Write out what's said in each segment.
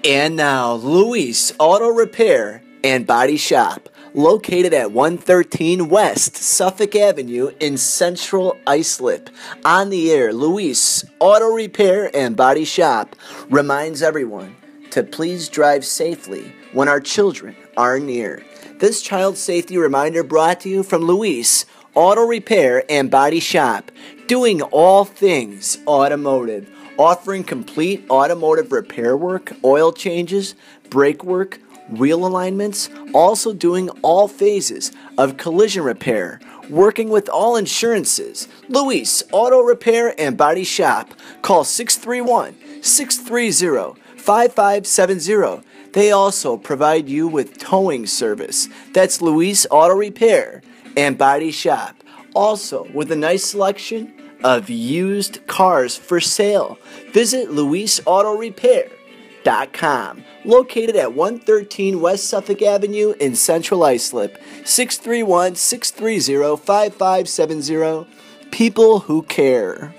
And now, Luis Auto Repair and Body Shop, located at 113 West Suffolk Avenue in Central Islip. On the air, Luis Auto Repair and Body Shop reminds everyone to please drive safely when our children are near. This child safety reminder brought to you from Luis Auto Repair and Body Shop, doing all things automotive, offering complete automotive repair work, oil changes, brake work, wheel alignments, also doing all phases of collision repair, working with all insurances. Luis Auto Repair and Body Shop. Call 631-630-5570. They also provide you with towing service. That's Luis Auto Repair and Body Shop. Also, with a nice selection of used cars for sale. Visit luisautorepair.com, located at 113 West Suffolk Avenue in Central Islip. 631-630-5570. People who care.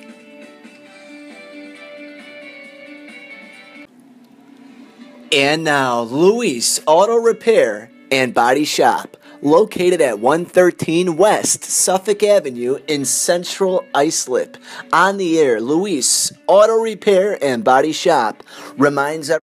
And now, Luis Auto Repair and Body Shop, located at 113 West Suffolk Avenue in Central Islip. On the air, Luis Auto Repair and Body Shop reminds everyone